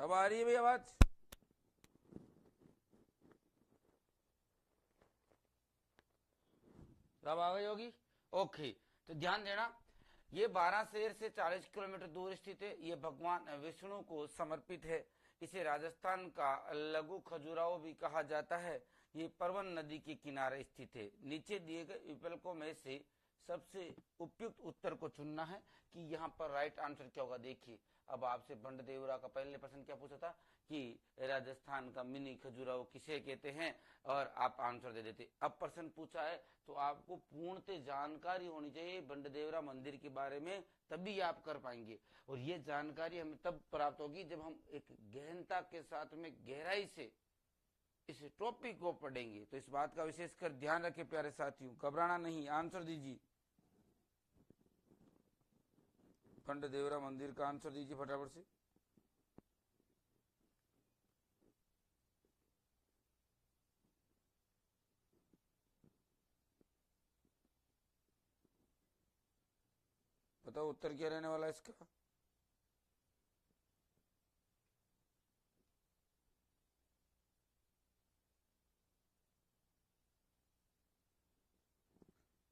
अब आ रही है भाई आवाज? अब आ गई होगी। ओके, तो ध्यान देना, ये 12 शहर से 40 किलोमीटर दूर स्थित है। ये भगवान विष्णु को समर्पित है। इसे राजस्थान का लघु खजुराहो भी कहा जाता है। ये परवन नदी के किनारे स्थित है। नीचे दिए गए विकल्पों में से सबसे उपयुक्त उत्तर को चुनना है कि यहाँ पर राइट आंसर क्या होगा। देखिए, अब आपसे बंड देवरा का पहले प्रश्न क्या पूछा था कि राजस्थान का मिनी खजुराहो किसे कहते हैं, और आप आंसर दे देते। अब प्रश्न पूछा है तो आपको पूर्णतः जानकारी होनी चाहिए बंडदेवरा मंदिर के बारे में, तभी आप कर पाएंगे। और ये जानकारी हमें तब प्राप्त होगी जब हम एक गहनता के साथ में गहराई से इस टॉपिक को पढ़ेंगे। तो इस बात का विशेषकर ध्यान रखें प्यारे साथियों, घबराना नहीं, आंसर दीजिए। बंडदेवरा मंदिर का आंसर दीजिए फटाफट से। बताओ उत्तर क्या रहने वाला है इसका।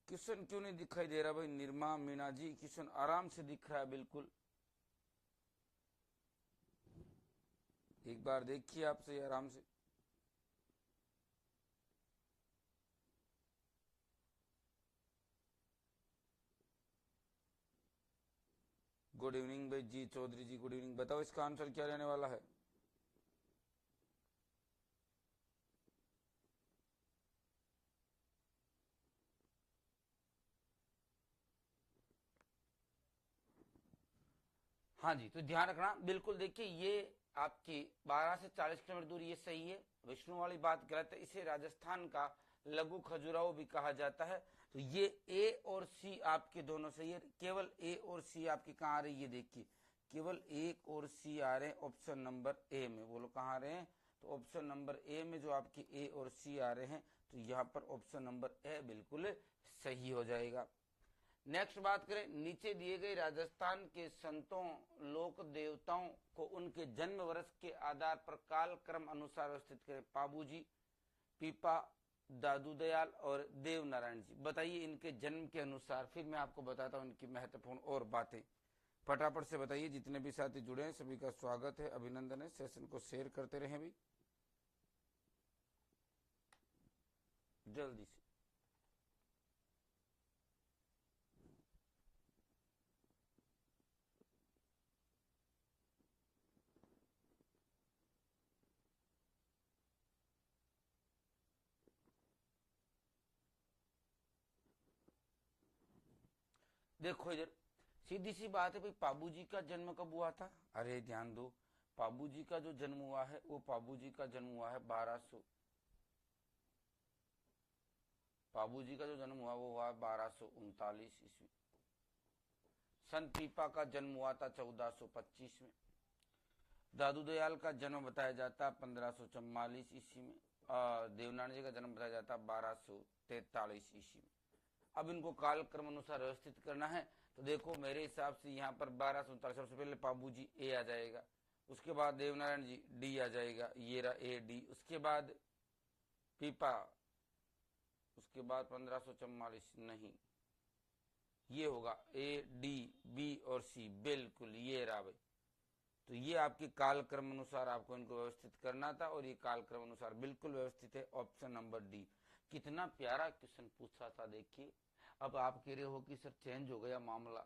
किशन क्यों नहीं दिखाई दे रहा भाई? निर्मा मीना जी, किशन आराम से दिख रहा है बिल्कुल। एक बार देखिए आपसे आराम से। गुड इवनिंग भाई जी चौधरी जी, गुड इवनिंग। बताओ इसका आंसर क्या रहने वाला है। हाँ जी, तो ध्यान रखना बिल्कुल। देखिए, ये आपकी 12 से 40 किलोमीटर दूर, ये सही है। विष्णु वाली बात गलत है। इसे राजस्थान का लघु खजुराहो भी कहा जाता है। तो ये ए और सी आपके दोनों सही है। केवल ए और सी आपकी कहाँ आ रही है, ये देखिए, केवल एक और सी आ रहे हैं ऑप्शन नंबर ए में। बोलो कहाँ आ रहे हैं? तो ऑप्शन नंबर ए में जो आपकी ए और सी आ रहे हैं, तो यहाँ पर ऑप्शन नंबर ए बिल्कुल सही हो जाएगा। नेक्स्ट बात करें, नीचे दिए गए राजस्थान के संतों लोक देवताओं को उनके जन्म वर्ष के आधार पर काल क्रम अनुसार व्यवस्थित करें। पाबूजी, पीपा, दादू दयाल और देव नारायण जी, बताइए इनके जन्म के अनुसार। फिर मैं आपको बताता हूँ इनकी महत्वपूर्ण और बातें। फटाफट से बताइए। जितने भी साथी जुड़े हैं सभी का स्वागत है, अभिनंदन है। सेशन को शेयर करते रहें भी जल्दी से। देखो इधर सीधी सी बात है भाई, पाबू जी का जन्म कब हुआ था? अरे ध्यान दो, पाबू जी का जो जन्म हुआ है वो पाबू जी का जन्म हुआ है 1200। पाबू जी का जो जन्म हुआ वो हुआ 1239 ईस्वी। संत पीपा का जन्म हुआ था 1425 में। दादू दयाल का जन्म बताया जाता 1544 ईस्वी में। देवनारायण जी का जन्म बताया जाता 1243 ईस्वी में। अब इनको कालक्रम अनुसार व्यवस्थित करना है। तो देखो मेरे हिसाब से यहाँ पर 1239 सबसे पहले पाबू जी ए आ जाएगा, उसके बाद देवनारायण जी डी आ जाएगा, ये रहा ए डी, उसके बाद पीपा, उसके बाद 1544 नहीं, ये होगा ए डी बी और सी, बिल्कुल ये रहा भाई। तो ये आपके कालक्रम अनुसार आपको इनको व्यवस्थित करना था, और ये कालक्रम अनुसार बिल्कुल व्यवस्थित है। Option number D. कितना प्यारा क्वेश्चन पूछा था देखिए। अब आप कह रहे हो कि सर चेंज हो गया मामला,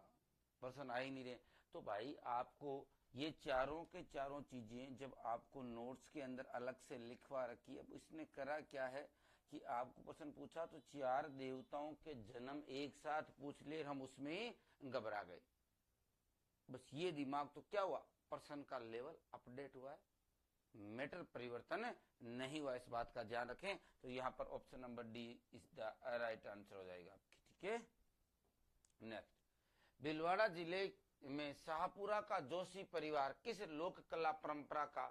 पर्सन आ ही नहीं रहे। तो भाई आपको ये चारों के चारों चीजें जब आपको नोट्स के अंदर अलग से लिखवा रखी है। अब इसने करा क्या है कि आपको प्रश्न पूछा तो चार देवताओं के जन्म एक साथ पूछ ले, हम उसमें घबरा गए। बस ये दिमाग तो क्या हुआ, पर्सन का लेवल अपडेट हुआ है, मैटर परिवर्तन नहीं हुआ। इस बात का ध्यान रखें। तो यहाँ पर option number D is the right answer हो जाएगा आपकी। ठीक है, नेक्स्ट। भीलवाड़ा जिले में शाहपुरा का जोशी परिवार किस लोक कला परंपरा का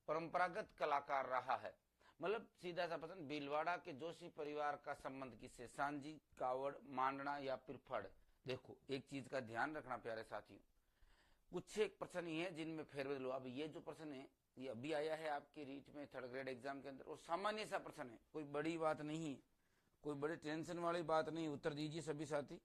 परंपरागत कलाकार रहा है? मतलब सीधा सा प्रश्न, भीलवाड़ा के जोशी परिवार का संबंध किससे? सांझी, कावड़, मांडना या फिर फड़? देखो एक चीज का ध्यान रखना प्यारे साथियों, कुछ एक प्रश्न ही है जिनमें फेरबदल हुआ। अब ये जो प्रश्न है ये अभी आया है आपके रीट में थर्ड ग्रेड एग्जाम के अंदर, और सामान्य सा प्रश्न है, कोई बड़ी बात नहीं है, कोई बड़ी टेंशन वाली बात नहीं। उत्तर दीजिए सभी साथी।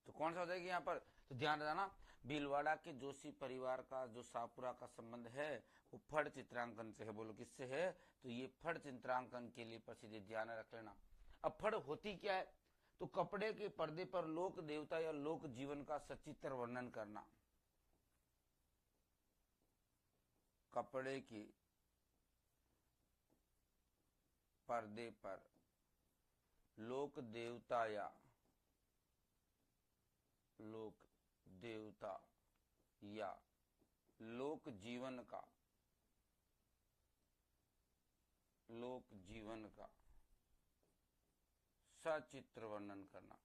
तो कौन सा हो जाएगा यहाँ पर? तो ध्यान रखना, भीलवाड़ा के जोशी परिवार का जो शाहपुरा का संबंध है वो फड़ चित्रांकन से है। बोलो किससे है? तो ये फड़ चित्रांकन के लिए प्रसिद्ध, ध्यान रख लेना। अब फड़ होती क्या है? तो कपड़े के पर्दे पर लोक देवता या लोक जीवन का सचित्र वर्णन करना। कपड़े के पर्दे पर लोक देवता या लोक देवता या लोक जीवन का सचित्र वर्णन करना।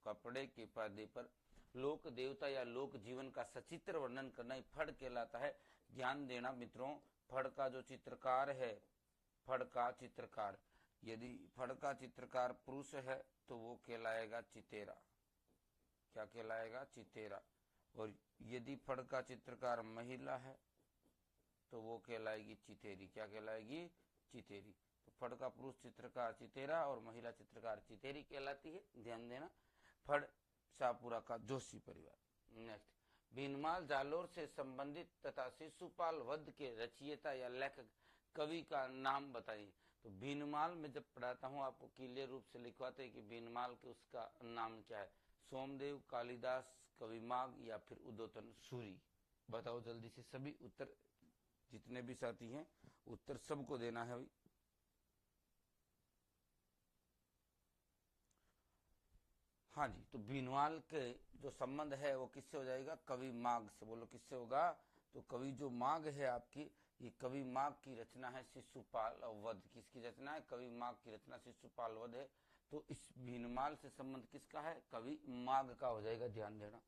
कपड़े के पर्दे पर लोक देवता या लोक जीवन का सचित्र वर्णन करना ही फड़ कहलाता है। ध्यान देना मित्रों, फड़ का जो चित्रकार है, फड़ का चित्रकार, यदि फड़ का चित्रकार पुरुष है तो वो कहलाएगा चितेरा। क्या कहलाएगा? चितेरा। और यदि फड़ का चित्रकार महिला है तो वो कहलाएगी चितेरी। क्या कहलाएगी? चितेरी। तो फड़ का पुरुष चित्रकार चितेरा और महिला चित्रकार चितेरी कहलाती है। ध्यान देना, फड़ शाहपुरा का जोशी परिवार। नेक्स्ट, भीनमाल जालोर से संबंधित तथा शिशुपाल वध के रचयिता या लेखक कवि का नाम बताइए। तो भीनमाल में जब पढ़ाता हूँ आपको क्लियर रूप से लिखवाते हैं कि भीनमाल के उसका नाम क्या है। सोमदेव, कालिदास, कविमाग या फिर उदोतन सूरी। बताओ जल्दी से सभी उत्तर, जितने भी साथी हैं उत्तर सबको देना है भाई। हाँ जी, तो भीनमाल के जो संबंध है वो किससे हो जाएगा? कवि माग से। बोलो किससे होगा? तो कवि जो माग है आपकी, ये कवि माग की रचना है शिशुपाल वध। किसकी रचना है? कवि माग की रचना शिशुपाल वध है। तो इस भीनमाल से संबंध किसका है? कवि माग का हो जाएगा। ध्यान देना।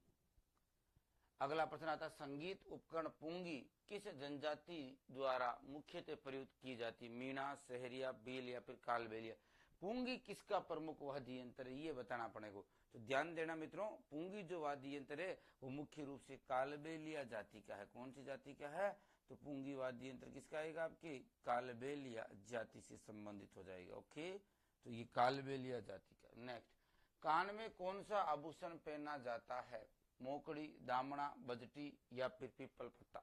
अगला प्रश्न आता है, संगीत उपकरण पुंगी किस जनजाति द्वारा मुख्यतः प्रयुक्त की जाती? मीणा, सहरिया, बील या फिर कालबेलिया। पुंगी किसका प्रमुख वाद्य यंत्र है ये बताना पड़ेगा। तो ध्यान देना मित्रों, पुंगी जो वाद्य यंत्र है वो मुख्य रूप से कालबेलिया जाति का है। कौन सी जाति का है? तो पुंगी वाद्य यंत्र किसका आएगा? आपकी कालबेलिया जाति से संबंधित हो जाएगा। ओके, तो ये कालबेलिया जाति का। नेक्स्ट, कान में कौन सा आभूषण पहना जाता है? मोकड़ी, दामना, बजटी या फिर पीपल पत्ता।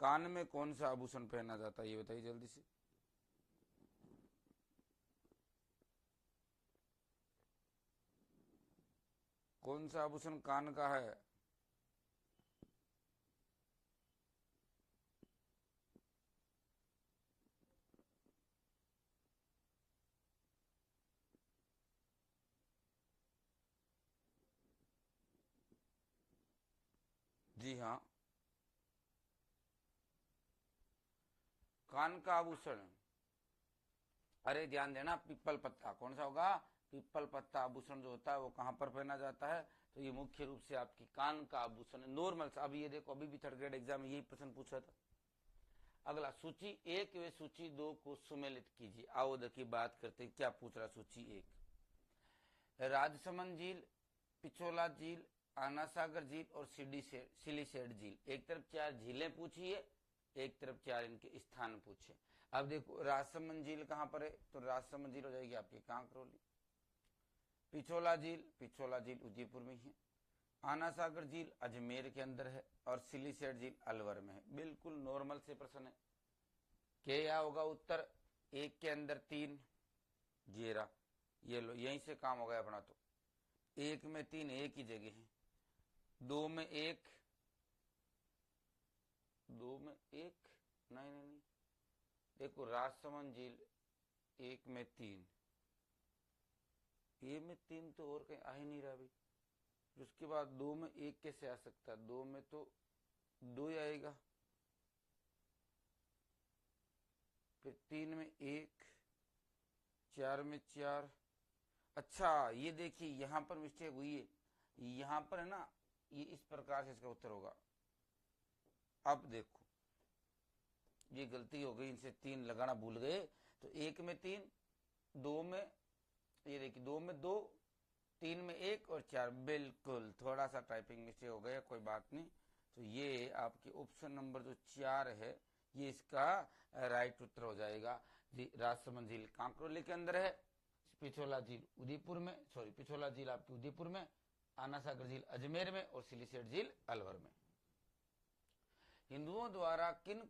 कान में कौन सा आभूषण पहना जाता है ये बताइए जल्दी से। कौन सा आभूषण कान का है? जी हाँ, कान का आभूषण, अरे ध्यान देना, पीपल पत्ता। कौन सा होगा? पीपल पत्ता आभूषण जो होता है वो कहां पर पहना जाता है? तो ये मुख्य रूप से आपकी कान का आभूषण है। नॉर्मल सा, अभी ये देखो, अभी भी थर्ड ग्रेड एग्जाम में यही प्रश्न पूछा था। अगला, सूची 1 व सूची 2 को सुमेलित कीजिए। आओ देखिए बात करते हैं क्या पूछ रहा। सूची 1, राजसमंद झील, पिछोला झील, आना सागर झील और सिलीसेड झील। एक तरफ 4 झीलें पूछी है, एक तरफ 4 इनके स्थान पूछे। अब देखो राजसमंद झील कहां पर है? तो राजसमंद झील हो जाएगी आपकी कांकरोली। पिछोला झील उदयपुर में ही है। आना सागर झील अजमेर के अंदर है और सिलीसेड झील अलवर में है। बिल्कुल नॉर्मल से प्रश्न है। क्या होगा उत्तर? 1 के अंदर 3 जेरा, ये लो यहीं से काम हो गया अपना। तो 1 में 3 एक ही जगह है, 2 में 1, 2 में 1, नहीं नहीं नहीं, देखो राजसमंद झील 1 में 3, ए में 3 तो और कहीं आ ही नहीं रहा भाई। उसके बाद 2 में 1 कैसे आ सकता है? 2 में तो 2 ही आएगा। फिर 3 में 1, 4 में 4। अच्छा ये देखिए यहाँ पर मिस्टेक हुई है, यहाँ पर है ना, ये इस प्रकार से इसका उत्तर होगा। अब देखो ये गलती हो गई, इनसे 3 लगाना भूल गए, तो 1 में 3, 2 में, ये देखिए 2 में 2, 3 में 1 और 4, बिल्कुल थोड़ा सा टाइपिंग मिस्टेक हो गया, कोई बात नहीं। तो ये आपके ऑप्शन नंबर जो 4 है ये इसका राइट उत्तर हो जाएगा। राजसमंद झील कांकरोली के अंदर है, पिछोला झील उदयपुर में, सॉरी पिछोला झील आपकी उदयपुर में, आना सागर झील अजमेर में और सिलीसेट झील अलवर में। हिंदुओं द्वारा किन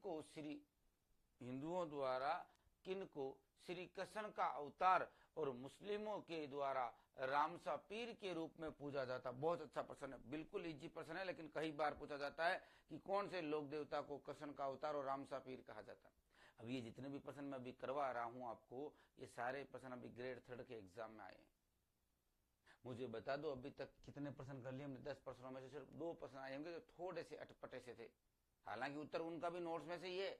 को श्री कृष्ण का अवतार और मुस्लिमों के द्वारा रामसा पीर के रूप में पूजा जाता? बहुत अच्छा प्रश्न है, बिल्कुल इजी प्रश्न है, लेकिन कई बार पूछा जाता है कि कौन से लोक देवता को कृष्ण का अवतार और रामसा पीर कहा जाता है। अब ये जितने भी प्रश्न मैं अभी करवा रहा हूं आपको, ये सारे प्रश्न अभी ग्रेड 3 के एग्जाम में आए हैं। मुझे बता दो अभी तक कितने प्रश्न कर लिए हमने? 10 प्रश्नों में से सिर्फ 2 प्रश्न आए होंगे जो थोड़े से अटपटे से थे, हालांकि उत्तर उनका भी नोट्स में से ही है।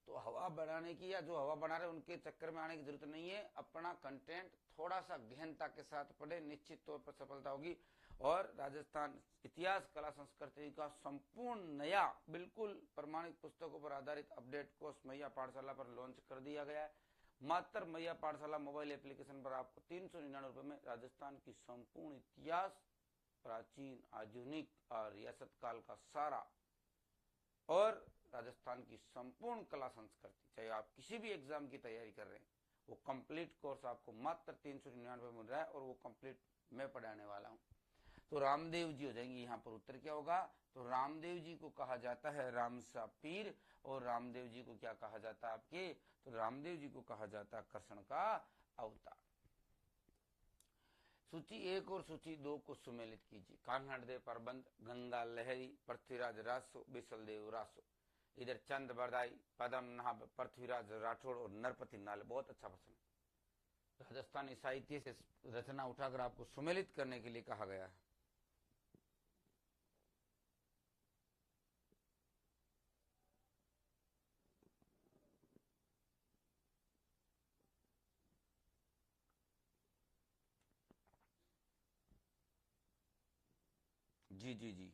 तो हवा बढ़ाने की या जो हवा बना रहे उनके चक्कर में आने की जरूरत नहीं है, अपना कंटेंट थोड़ा सा गहनता के साथ पढ़े, निश्चित तौर पर सफलता होगी। और राजस्थान इतिहास कला संस्कृति का संपूर्ण नया बिल्कुल प्रमाणित पुस्तकों पर आधारित अपडेट कोर्स मैया पाठशाला पर लॉन्च कर दिया गया है। मात्र मैया पाठशाला मोबाइल एप्लीकेशन पर आपको 399 रुपए में राजस्थान की संपूर्ण इतिहास, प्राचीन, आधुनिक और रियासत काल का सारा और राजस्थान की संपूर्ण कला संस्कृति, चाहे आप किसी भी एग्जाम की तैयारी कर रहे हैं, वो कंप्लीट कोर्स आपको मात्र 399 मिल रहा है और वो कंप्लीट मैं पढ़ाने वाला हूँ। तो रामदेव जी हो जाएंगे यहाँ पर। उत्तर क्या होगा? तो रामदेव जी को कहा जाता है रामसा पीर, और रामदेव जी को क्या कहा जाता है आपके? तो रामदेव जी को कहा जाता है कृष्ण का अवतार। सूची 1 और सूची 2 को सुमेलित कीजिए। कान्हादेव प्रबंध, गंगा लहरी, पृथ्वीराज रासो, बिसलदेव रासो। इधर चंद बरदाई, पद्मनाभ, पृथ्वीराज राठौड़ और नरपति नाल। बहुत अच्छा प्रश्न। राजस्थानी साहित्य से रचना उठाकर आपको सुमेलित करने के लिए कहा गया है। जी जी जी,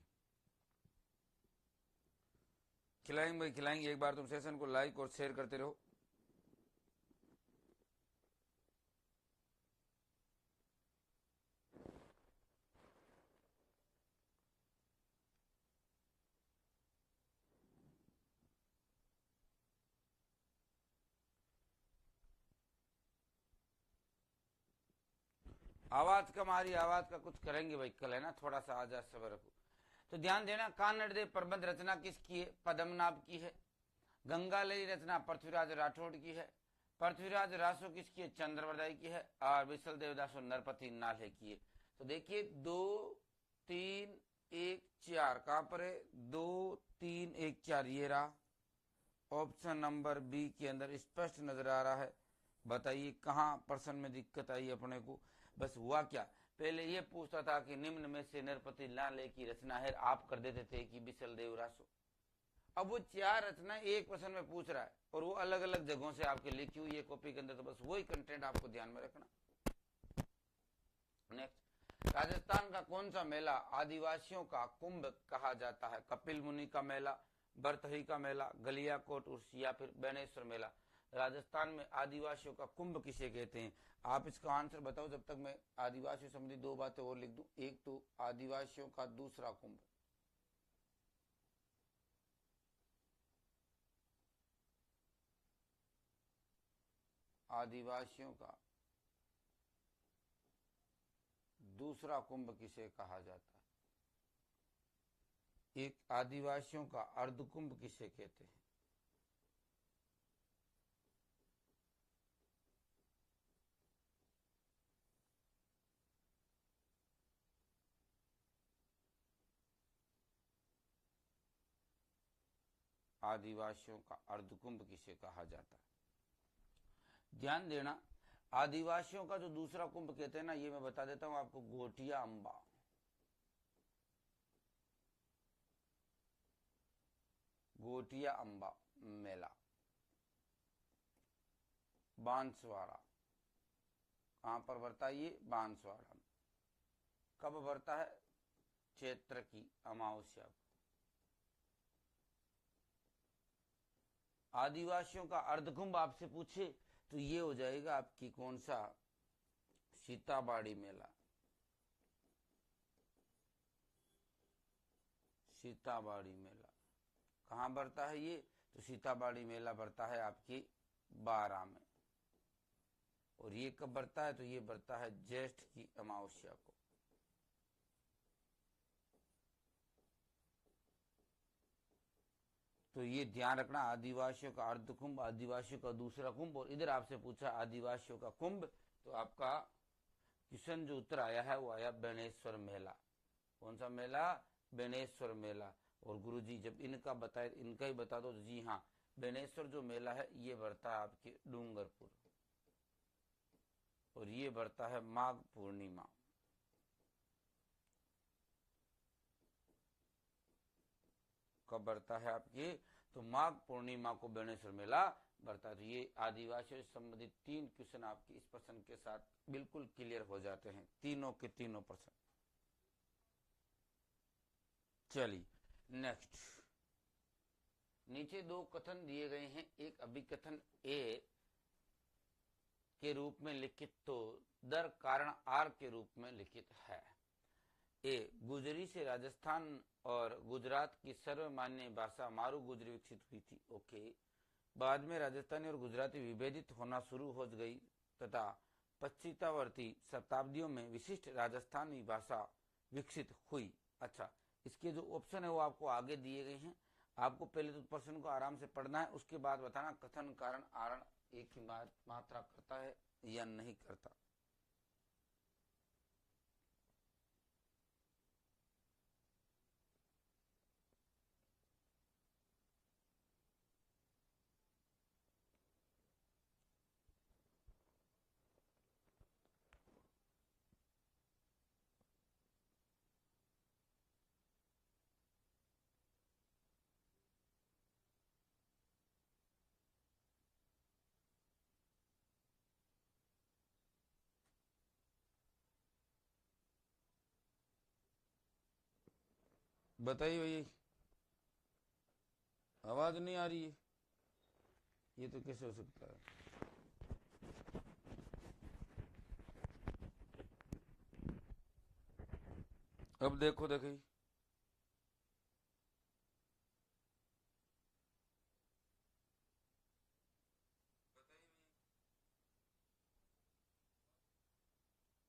खिलाएंगे भाई खिलाएंगे। एक बार तुम सेशन को लाइक और शेयर करते रहो। आवाज कम आ रही, आवाज का कुछ करेंगे भाई, कल है ना, थोड़ा सा आज सबर रखो। तो ध्यान देना, कान्हादेव प्रबंध रचना किसकी है? पद्मनाभ की है। गंगा लहरी रचना पृथ्वीराज राठौड़ की है। पृथ्वीराज रासो किसकी है? चंद्रवरदाई की है। और विसल देवदासो नरपति नाले की है। तो देखिए 2 3 1 4 कहां पर है? 2 3 1 4 ये रहा। ऑप्शन नंबर बी के अंदर स्पष्ट नजर आ रहा है। बताइए कहां प्रश्न में दिक्कत आई अपने को? बस हुआ क्या, पहले ये पूछता था कि निम्न में से नरपति नाले की रचना है, आप कर देते थे कि बिसल देव रासो। अब वो 4 रचना एक प्रश्न में पूछ रहा है और वो अलग अलग जगहों से आपके लिखी हुई है कॉपी के अंदर, तो बस वही कंटेंट आपको ध्यान में रखना। नेक्स्ट, राजस्थान का कौन सा मेला आदिवासियों का कुंभ कहा जाता है? कपिल मुनि का मेला, बरतही का मेला, गलियाकोट उर्स या फिर बेनेश्वर मेला। राजस्थान में आदिवासियों का कुंभ किसे कहते हैं? आप इसका आंसर बताओ, जब तक मैं आदिवासियों संबंधी 2 बातें और लिख दूं। एक तो आदिवासियों का दूसरा कुंभ, आदिवासियों का दूसरा कुंभ किसे कहा जाता है? एक आदिवासियों का अर्धकुंभ किसे कहते हैं? आदिवासियों का अर्धकुंभ किसे कहा जाता है? ध्यान देना, आदिवासियों का जो दूसरा कुंभ कहते हैं ना, ये मैं बता देता हूं आपको, गोटिया अंबा। गोटिया अंबा मेला। बांसवाड़ा। कहां पर बढ़ता है ये? बांसवाड़ा। कब बढ़ता है? चैत्र की अमावस्या को। आदिवासियों का अर्धकुंभ आपसे पूछे तो ये हो जाएगा आपकी कौन सा? सीताबाड़ी मेला। सीताबाड़ी मेला कहाँ बढ़ता है ये? तो सीताबाड़ी मेला बढ़ता है आपकी 12 में। और ये कब बढ़ता है? तो ये बढ़ता है ज्येष्ठ की अमावस्या को। तो ये ध्यान रखना, आदिवासियों का अर्ध कुंभ, आदिवासियों का दूसरा कुंभ, और इधर आपसे पूछा आदिवासियों का कुंभ, तो आपका क्वेश्चन जो उत्तर आया है वो आया बेणेश्वर मेला। कौन सा मेला? बेणेश्वर मेला। और गुरुजी जब इनका बताए, इनका ही बता दो। जी हाँ, बेणेश्वर जो मेला है ये बढ़ता है आपके डूंगरपुर, और ये बढ़ता है माघ पूर्णिमा। कब बढ़ता है आपके? तो माघ पूर्णिमा को बेणेश्वर मेला बढ़ता है। तो ये आदिवासियों से संबंधित 3 क्वेश्चन आपके इस प्रश्न के साथ बिल्कुल क्लियर हो जाते हैं, तीनों के तीनों प्रश्न। चलिए नेक्स्ट, नीचे 2 कथन दिए गए हैं। एक अभिकथन ए के रूप में लिखित तो दर कारण आर के रूप में लिखित है। ए, गुजरी से राजस्थान और गुजरात की सर्वमान्य भाषा मारू गुजरी विकसित हुई थी। ओके। बाद में राजस्थानी और गुजराती विभेदित होना शुरू हो गई तथा पश्चिमावर्ती शताब्दियों में विशिष्ट राजस्थानी भाषा विकसित हुई। अच्छा, इसके जो ऑप्शन है वो आपको आगे दिए गए हैं। आपको पहले तो प्रश्न को आराम से पढ़ना है, उसके बाद बताना कथन कारण आरण एक ही मात्रा करता है या नहीं करता। बताइए भैया, आवाज नहीं आ रही है, ये तो कैसे हो सकता है? अब देखो देखिए,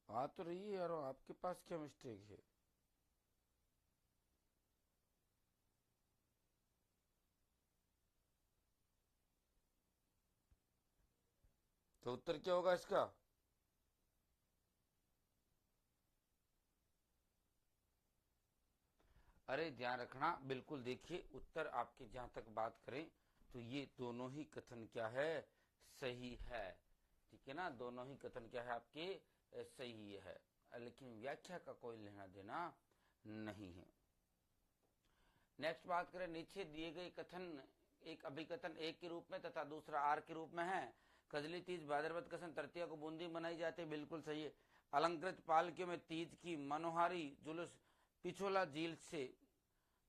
आ तो रही है यार, आपके पास क्या मिस्टेक है? तो उत्तर क्या होगा इसका? अरे ध्यान रखना, बिल्कुल देखिए उत्तर आपके जहां तक बात करें तो ये दोनों ही कथन क्या है? सही है। ठीक है ना, दोनों ही कथन क्या है आपके? सही है, लेकिन व्याख्या का कोई लेना देना नहीं है। नेक्स्ट बात करें, नीचे दिए गए कथन एक अभिकथन एक के रूप में तथा दूसरा आर के रूप में है। कजली तीज भाद्रपद कृष्ण तृतीया को बूंदी मनाई जाती है, बिल्कुल सही है। अलंकृत पालकियों में तीज की मनोहारी जुलूस पिछोला झील से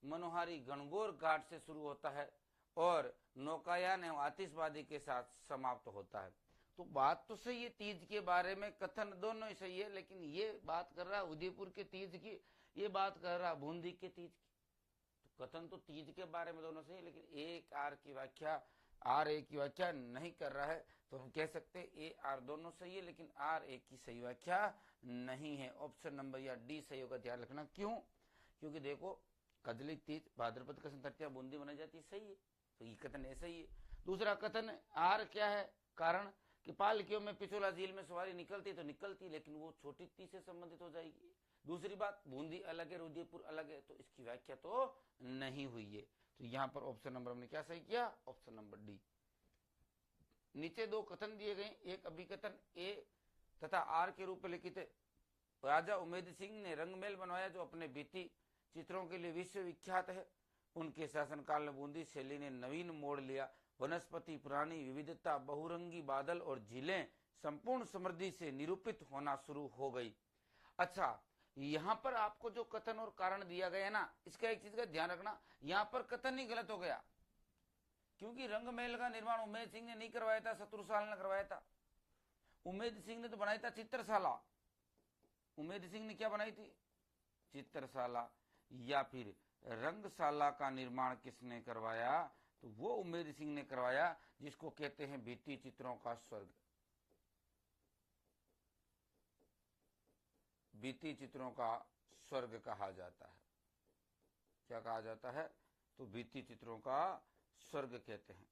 मनोहारी गणगौर घाट से शुरू होता है और नौकायान एवं आतिशबाजी के साथ समाप्त होता है। तो बात तो सही है, तीज के बारे में कथन दोनों ही सही है, लेकिन ये बात कर रहा है उदयपुर के तीज की, ये बात कर रहा है बूंदी के तीज की। तो कथन तो तीज के बारे में दोनों सही है, लेकिन एक आर की व्याख्या, आर ए की व्याख्या नहीं कर रहा है। तो हम कह सकते हैं ए आर दोनों सही है, लेकिन आर ए की सही व्याख्या नहीं है। ऑप्शन नंबर या डी सही होगा, ध्यान रखना। क्यों? क्योंकि देखो, कजली तीज भाद्रपद कृष्ण तृतीया बूंदी मनाई जाती है, सही है, तो ये कथन ऐसा ही है। दूसरा कथन आर क्या है? कारण कि पालकियों में पिछोला झील में सवारी निकलती तो निकलती, लेकिन वो छोटी तीज से संबंधित हो जाएगी। दूसरी बात, बूंदी अलग है, उदयपुर अलग है, तो इसकी व्याख्या तो नहीं हुई है। तो यहाँ पर ऑप्शन नंबर हमने क्या सही किया? Option number D. नीचे 2 कथन दिए गए, एक अभिकथन ए तथा आर के रूप में लिखित है। राजा उमेद सिंह ने रंगमहल बनवाया जो अपने भित्ति चित्रों के लिए विश्व विख्यात है। उनके शासनकाल में बूंदी शैली ने नवीन मोड़ लिया वनस्पति प्राणी विविधता, बहुरंगी बादल और झीलें संपूर्ण समृद्धि से निरूपित होना शुरू हो गई। अच्छा, यहाँ पर आपको जो कथन और कारण दिया गया है ना, इसका एक चीज का ध्यान रखना, यहाँ पर कथन ही गलत हो गया, क्योंकि रंग महल का निर्माण उमेद सिंह ने नहीं करवाया था, शत्रुसाल ने करवाया था। उमेद सिंह ने तो बनाया था चित्रशाला। उमेद सिंह ने क्या बनाई थी? चित्रशाला। या फिर रंगशाला का निर्माण किसने करवाया? तो वो उमेद सिंह ने करवाया, जिसको कहते हैं भित्ति चित्रों का स्वर्ग। भित्ति चित्रों का स्वर्ग कहा जाता है। क्या कहा जाता है? तो भित्ति चित्रों का स्वर्ग कहते हैं।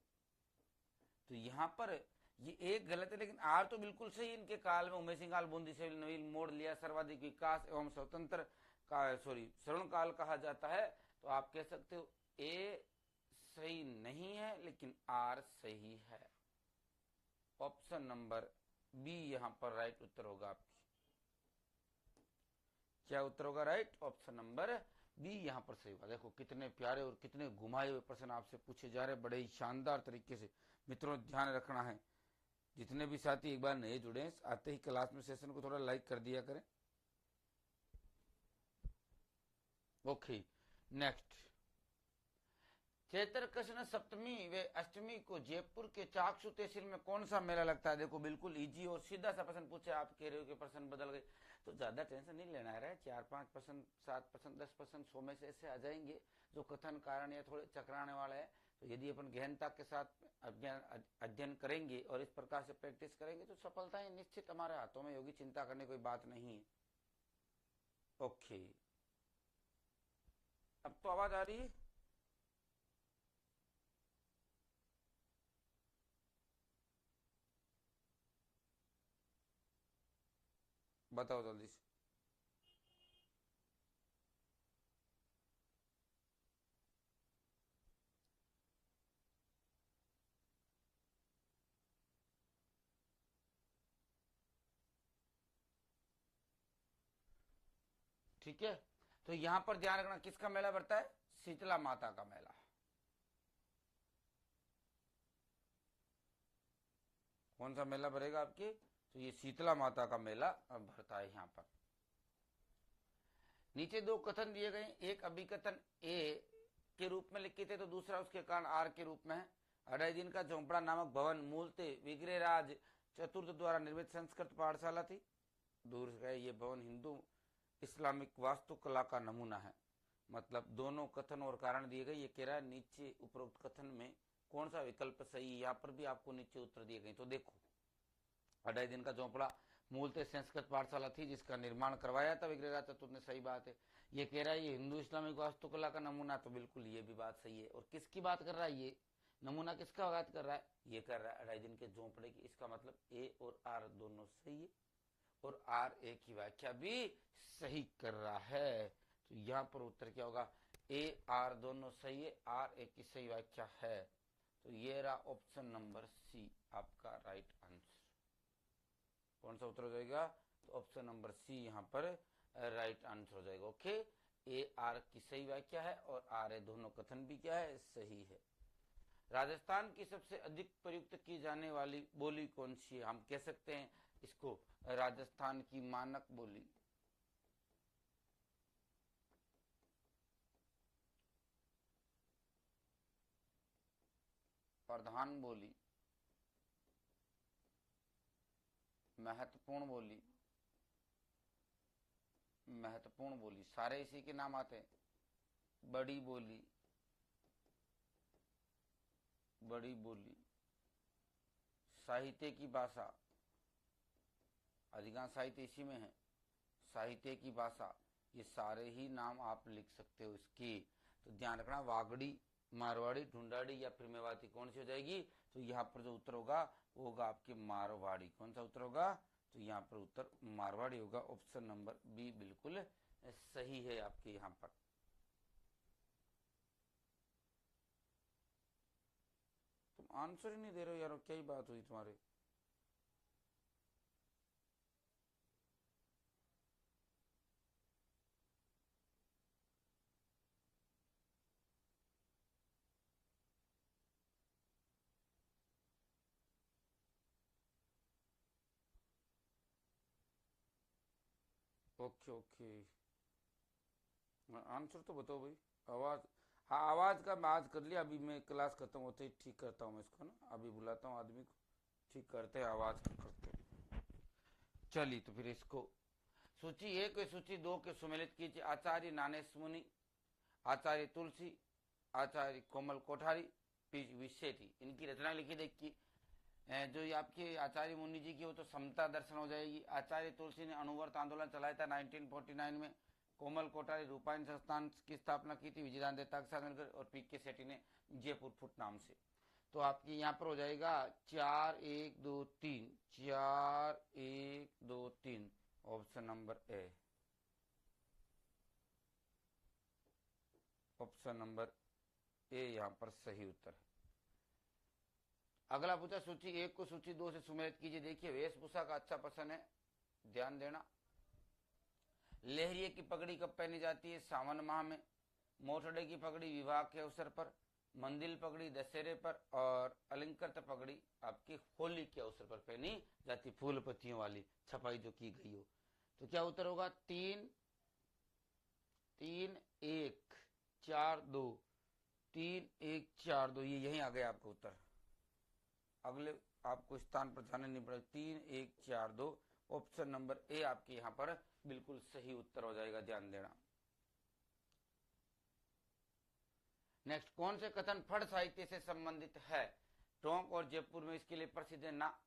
तो यहां पर ये एक गलत है, लेकिन आर तो बिल्कुल सही। इनके काल में उमेश सिंह काल बूंदी से नवीन मोड़ लिया, सर्वाधिक विकास एवं स्वतंत्र का श्रवण काल कहा जाता है। तो आप कह सकते हो ए सही नहीं है, लेकिन आर सही है। ऑप्शन नंबर बी यहां पर राइट उत्तर होगा आपकी। क्या उत्तर होगा राइट? ऑप्शन नंबर बी यहां पर सही होगा। देखो कितने प्यारे और कितने घुमाए हुए प्रश्न आपसे पूछे जा रहे, बड़े ही शानदार तरीके से। मित्रों ध्यान रखना है, जितने भी साथी एक बार नए जुड़े हैं, आते ही क्लास में सेशन को थोड़ा लाइक कर दिया करें। Okay, next. चैत्र कृष्ण सप्तमी व अष्टमी को जयपुर के चाकसू तहसील में कौन सा मेला लगता है? देखो बिल्कुल इजी और सीधा सा प्रश्न पूछा, आप कह रहे हो कि प्रश्न बदल गए, तो ज्यादा टेंशन नहीं लेना है। 4-5%, 7%, 10%, 100 में से ऐसे आ जाएंगे जो कथन कारण या थोड़े चकराने वाले हैं। तो यदि अपन गहनता के साथ अध्ययन करेंगे और इस प्रकार से प्रैक्टिस करेंगे तो सफलताएं निश्चित हमारे हाथों में होगी, चिंता करने कोई बात नहीं है। ओके, अब तो आवाज आ रही है? बताओ जल्दी से। ठीक है, तो यहां पर ध्यान रखना, किसका मेला बढ़ता है? शीतला माता का मेला। कौन सा मेला भरेगा आपके? तो ये शीतला माता का मेला भरता है यहाँ पर। नीचे दो कथन दिए गए, एक अभिकथन ए के रूप में लिखे थे, तो दूसरा उसके कारण आर के रूप में है। 2.5 दिन का झोंपड़ा नामक भवन मूलतः विग्रहराज चतुर्थ द्वारा निर्मित संस्कृत पाठशाला थी। दूर से ये भवन हिंदू इस्लामिक वास्तुकला का नमूना है। मतलब दोनों कथन और कारण दिए गए। ये कह रहा है नीचे उपरोक्त कथन में कौन सा विकल्प सही है, यहाँ पर भी आपको नीचे उत्तर दिए गए। तो देखो, 2.5 दिन का झोंपड़ा मूलतः संस्कृत पाठशाला थी जिसका निर्माण करवाया था विग्रहराज चतुर्थ ने, सही बात है। ये कह रहा है ये हिंदू इस्लामिक वास्तुकला का नमूना, तो बिल्कुल ये भी बात सही है। और किसकी बात कर रहा है? ये नमूना किसका बात कर रहा है? ये कर रहा है 2.5 दिन के झोंपड़े की। इसका मतलब ए और आर दोनों सही है, और आर ए की व्याख्या भी सही कर रहा है। तो यहाँ पर उत्तर क्या होगा? ए आर दोनों सही है, आर ए की सही व्याख्या है। तो ये रहा ऑप्शन नंबर सी आपका राइट आंसर। कौन सा उत्तर हो जाएगा? तो ऑप्शन नंबर सी यहाँ पर राइट आंसर हो जाएगा। ओके, ए आर की सही व्याख्या है और आर ए दोनों कथन भी क्या है? सही है। राजस्थान की सबसे अधिक प्रयुक्त की जाने वाली बोली कौन सी है? हम कह सकते हैं इसको राजस्थान की मानक बोली। प्रधान बोली, महत्वपूर्ण बोली, महत्वपूर्ण बोली, सारे इसी के नाम आते हैं। बड़ी बोली, बड़ी बोली, साहित्य की भाषा, अधिकांश साहित्य इसी में है। साहित्य की भाषा, ये सारे ही नाम आप लिख सकते हो इसकी। तो ध्यान रखना, वागड़ी, मारवाड़ी, ढूंढाड़ी या फिर मेवाती कौन सी हो जाएगी? तो यहाँ पर जो उत्तर होगा वो होगा आपके मारवाड़ी। कौन सा उत्तर होगा? तो यहाँ पर उत्तर मारवाड़ी होगा। ऑप्शन नंबर बी बिल्कुल सही है आपके यहाँ पर। तुम आंसर ही नहीं दे रहे हो यार, क्या ही बात हुई तुम्हारे? ओके ओके, आंसर तो बताओ भाई। आवाज, हाँ आवाज का मैं आज कर लिया, अभी मैं क्लास खत्म होते ही ठीक करता हूँ मैं इसको ना, अभी बुलाता हूँ आदमी को, ठीक करते हैं आवाज का करते हैं। चलिए तो फिर इसको सूची एक व सूची दो के सुमेलित कीजिए। आचार्य नानेश मुनि, आचार्य तुलसी, आचार्य कोमल कोठारी, पी विशेटी, इनकी रचना लिखी देखिए। जो ये आपके आचार्य मुनि जी की वो तो समता दर्शन हो जाएगी। आचार्य तुलसी ने अणुव्रत आंदोलन चलाया था 1949 में। कोमल कोठारी रूपायन संस्थान की स्थापना की थी विजयदान देता के साथ मिलकर, और पी के सेठी ने जयपुर फुट नाम से। तो आपकी यहाँ पर हो जाएगा 4-1-2-3, 4-1-2-3, option number A, option number A यहाँ पर सही उत्तर है। अगला पूछा सूची एक को सूची दो से सुमेलित कीजिए। देखिए वेशभूषा का अच्छा प्रश्न है, ध्यान देना। लेहरिए की पगड़ी कब पहनी जाती है? सावन माह में। मोठड़े की पगड़ी विवाह के अवसर पर, मंदिल पगड़ी दशहरे पर, और अलंकृत पगड़ी आपकी होली के अवसर पर पहनी जाती, फूल पत्तियों वाली छपाई जो की गई हो। तो क्या उत्तर होगा? 3-3-1-4-2, 3-1-4-2, ये यहीं आ गया आपका उत्तर। अगले आपको स्थान पर जाने नहीं पड़ेगा। 3-1-4-2, ऑप्शन नंबर ए आपके यहाँ पर बिल्कुल सही उत्तर हो जाएगा, ध्यान देना। नेक्स्ट, कौन से कथन फड़ साहित्य से संबंधित है? टोंक और जयपुर में इसके लिए प्रसिद्ध है ना।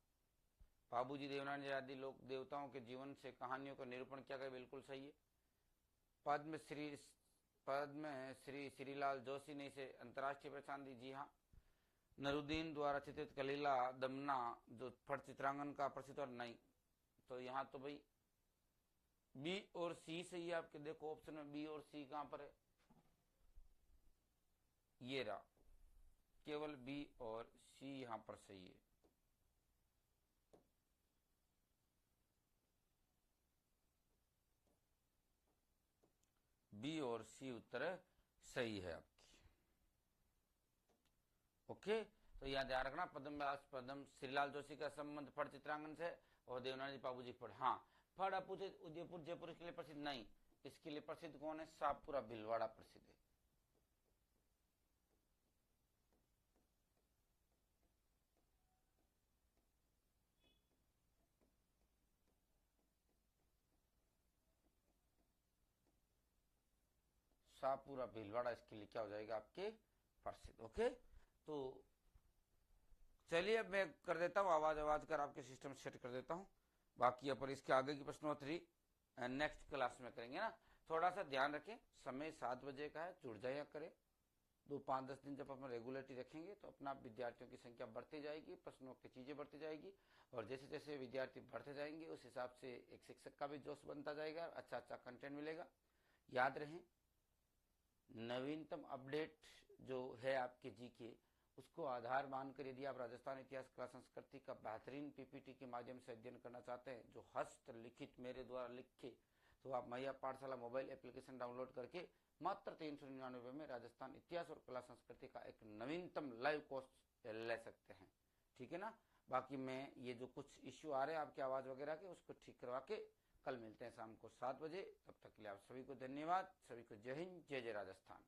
बाबूजी देवनानी आदि लोक देवताओं के जीवन से कहानियों का निरूपण किया गया, बिल्कुल सही है। पद्म श्री श्रीलाल जोशी ने इसे अंतर्राष्ट्रीय पहचान दी, जी हाँ। नरुद्दीन द्वारा चित्रित कलीला दमना जो फट चित्रांगन का प्रसिद्ध, और नहीं, तो यहाँ तो भाई बी और सी सही है आपके। देखो ऑप्शन में बी और सी कहां पर है, ये रहा, केवल बी और सी यहां पर सही है। बी और सी उत्तर सही है आपकी। ओके, तो यहाँ ध्यान रखना, पद्म श्रीलाल जोशी का संबंध फड़ चित्रांगन से, और देवनानी बाबूजी फड़। हाँ, फड़ आप पूछे उदयपुर जयपुर इसके लिए प्रसिद्ध, नहीं, इसके लिए प्रसिद्ध कौन है? शाहपुरा भीलवाड़ा प्रसिद्ध है। शाहपुरा भीलवाड़ा इसके लिए क्या हो जाएगा आपके? प्रसिद्ध। ओके, तो चलिए अब मैं कर देता हूँ आवाज कर आपके सिस्टम सेट कर देता हूँ। बाकी अपन इसके आगे की प्रश्नोत्तरी नेक्स्ट क्लास में करेंगे ना। थोड़ा सा ध्यान रखें, समय 7 बजे का है, जुड़ जाया करें। 5-10 दिन जब अपन रेगुलरिटी रखेंगे तो अपना विद्यार्थियों की संख्या बढ़ती जाएगी, प्रश्नों की चीजें बढ़ती जाएगी, और जैसे जैसे विद्यार्थी बढ़ते जाएंगे उस हिसाब से एक शिक्षक का भी जोश बनता जाएगा, अच्छा अच्छा कंटेंट मिलेगा। याद रहे, नवीनतम अपडेट जो है आपके जीके, उसको आधार मानकर यदि आप राजस्थान इतिहास कला संस्कृति का बेहतरीन पीपीटी के माध्यम से अध्ययन करना चाहते हैं, जो हस्तलिखित मेरे द्वारा लिखे, तो आप मैया पाठशाला मोबाइल एप्लीकेशन डाउनलोड करके मात्र 399 में राजस्थान इतिहास और कला संस्कृति का एक नवीनतम लाइव कोर्स ले सकते हैं, ठीक है ना। बाकी मैं ये जो कुछ इश्यू आ रहे हैं आपकी आवाज वगैरह के, उसको ठीक करवा के कल मिलते हैं शाम को 7 बजे। तब तक के लिए आप सभी को धन्यवाद, सभी को जय हिंद, जय जय राजस्थान।